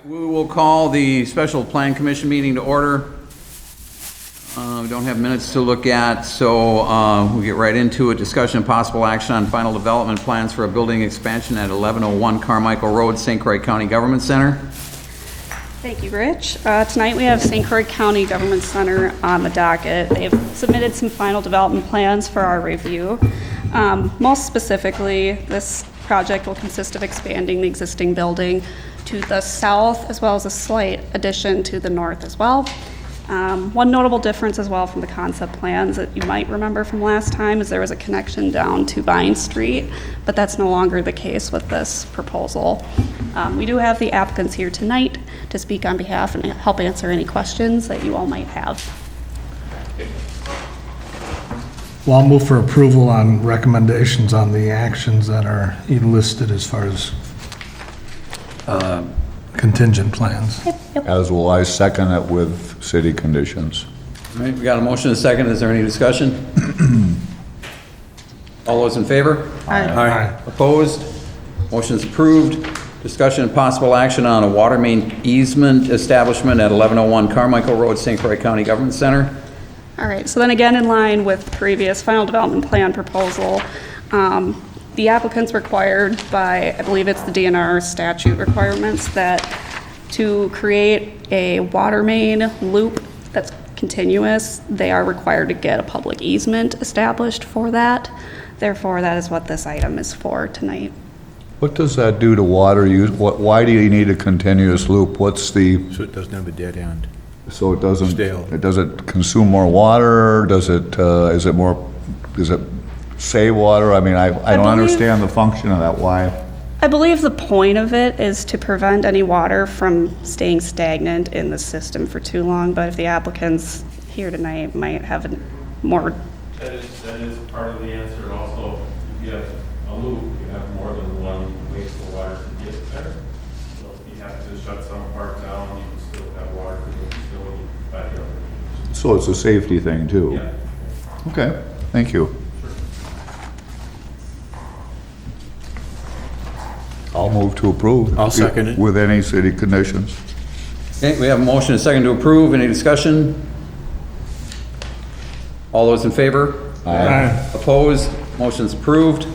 We will call the special plan commission meeting to order. We don't have minutes to look at, so we'll get right into it. Discussion and possible action on final development plans for a building expansion at 1101 Carmichael Road, St. Croix County Government Center. Thank you, Rich. Tonight we have St. Croix County Government Center on the docket. They've submitted some final development plans for our review. Most specifically, this project will consist of expanding the existing building to the south, as well as a slight addition to the north as well. One notable difference as well from the concept plans that you might remember from last time is there was a connection down to Vine Street, but that's no longer the case with this proposal. We do have the applicants here tonight to speak on behalf and help answer any questions that you all might have. Well, I'll move for approval on recommendations on the actions that are listed as far as contingent plans. As will I second it with city conditions. All right, we got a motion and a second. Is there any discussion? All those in favor? Aye. Opposed? Motion is approved. Discussion and possible action on a water main easement establishment at 1101 Carmichael Road, St. Croix County Government Center. All right, so then again, in line with previous final development plan proposal, the applicant's required by, I believe it's the DNR statute requirements, that to create a water main loop that's continuous, they are required to get a public easement established for that. Therefore, that is what this item is for tonight. What does that do to water use? Why do you need a continuous loop? What's the, So it doesn't have a dead end. so it doesn't, Stale. does it consume more water? Does it, is it save water? I mean, I don't believe- understand the function of that. Why? I believe the point of it is to prevent any water from staying stagnant in the system for too long, but if the applicants here tonight might have a more, That is part of the answer. Also, if you have a loop, you have more than one waste of water to get there. So if you have to shut some part down, you can still have water for the facility back up. So it's a safety thing too? Yeah. Okay, thank you. I'll move to approve. I'll second it. With any city conditions. Okay, we have a motion and a second to approve. Any discussion? All those in favor? Aye. Opposed? Motion's approved.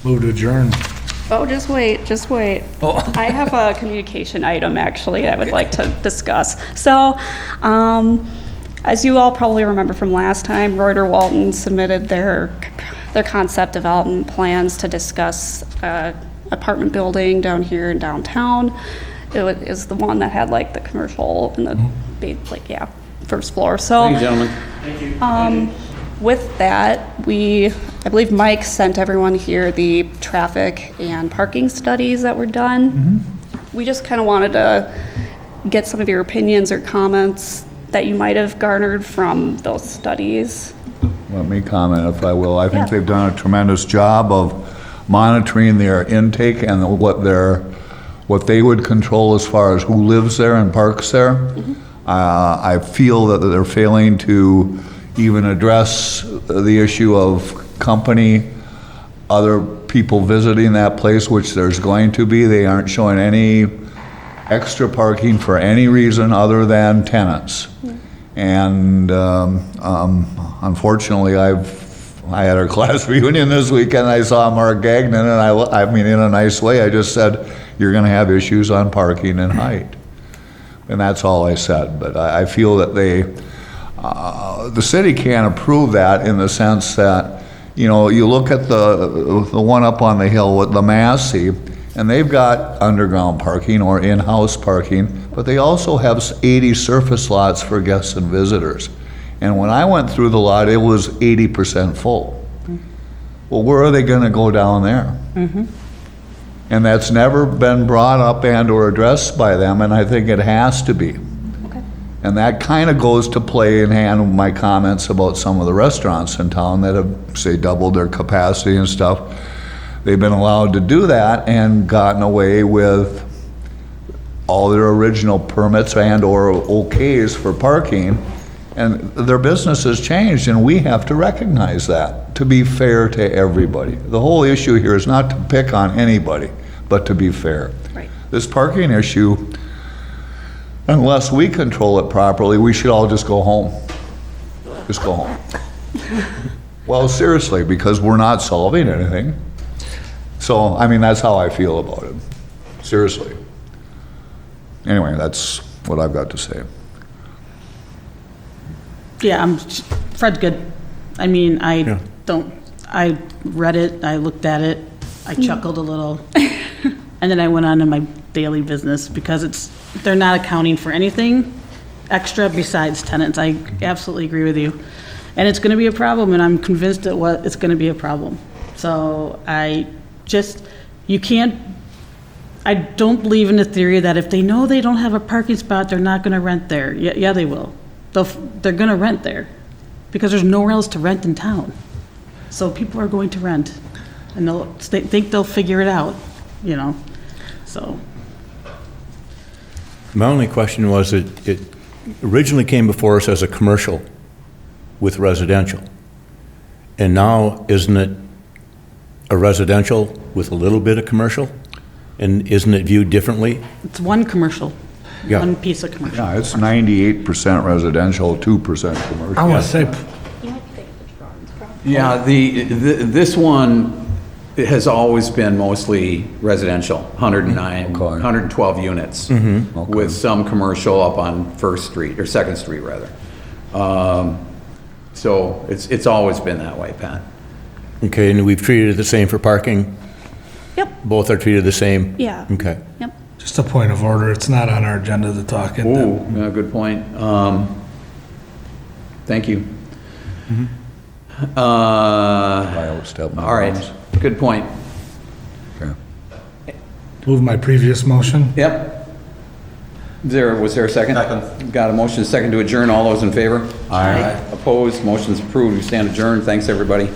Move to adjourn. oh, just wait. I have a communication item actually I would like to discuss. So, as you all probably remember from last time, Reuter Walton submitted their concept development plans to discuss apartment building down here in downtown. Is the one that had like the commercial and the first floor. So Thank you, gentlemen. with that, I believe Mike sent everyone here the traffic and parking studies that were done. We just kind of wanted to get some of your opinions or comments that you might have garnered from those studies. Let me comment if I will. I think Yeah. they've done a tremendous job of monitoring their intake and what they would control as far as who lives there and parks there. I feel that they're failing to even address the issue of company, other people visiting that place, which there's going to be. They aren't showing any extra parking for any reason other than tenants. And unfortunately, I had our class reunion this weekend. I saw Mark Gagnon, and I mean, in a nice way, I just said, you're going to have issues on parking and height. And that's all I said. But I feel that the city can't approve that in the sense that, you know, you look at the one up on the hill with the Massey, and they've got underground parking or in-house parking, but they also have 80 surface lots for guests and visitors. And when I went through the lot, it was 80% full. Well, where are they going to go down there? And that's never been brought up and or addressed by them, and I think it has to be. And that kind of goes to play in hand with my comments about some of the restaurants in town that have, say, doubled their capacity and stuff. They've been allowed to do that and gotten away with all their original permits and or okays for parking, and their business has changed, and we have to recognize that, to be fair to everybody. The whole issue here is not to pick on anybody, but to be fair. Right. This parking issue, unless we control it properly, we should all just go home. Just go home. Well, seriously, because we're not solving anything. So, I mean, that's how I feel about it. Seriously. Anyway, that's what I've got to say. Yeah, Fred's good. I mean, I read it, I looked at it, I chuckled a little, and then I went on to my daily business because they're not accounting for anything extra besides tenants. I absolutely agree with you. And it's gonna be a problem, and I'm convinced it's gonna be a problem. So I don't believe in the theory that if they know they don't have a parking spot, they're not gonna rent there. Yeah, they will. They're gonna rent there because there's nowhere else to rent in town. So people are going to rent, and they think they'll figure it out, so. My only question was, it originally came before us as a commercial with residential. And now, isn't it a residential with a little bit of commercial? And isn't it viewed differently? It's one commercial, Yeah. one piece of commercial. Yeah, it's 98% residential, 2% commercial. I want to say, Yeah, this one has always been mostly residential, 109, Okay. 112 units, with some commercial up on First Street, or Second Street, rather. So it's always been that way, Pat. Okay, and we've treated it the same for parking? Yep, Both are treated the same? yeah. Okay. Yep. just a point of order, it's not on our agenda to talk it. Ooh, yeah, good point. Thank you. I outstepped my All right, bounds. good point. Okay. Move my previous motion. Yep. Was there a second? Second. Got a motion, a second to adjourn. All those in favor? Aye. Opposed? Motion's approved. We stand adjourned. Thanks, everybody.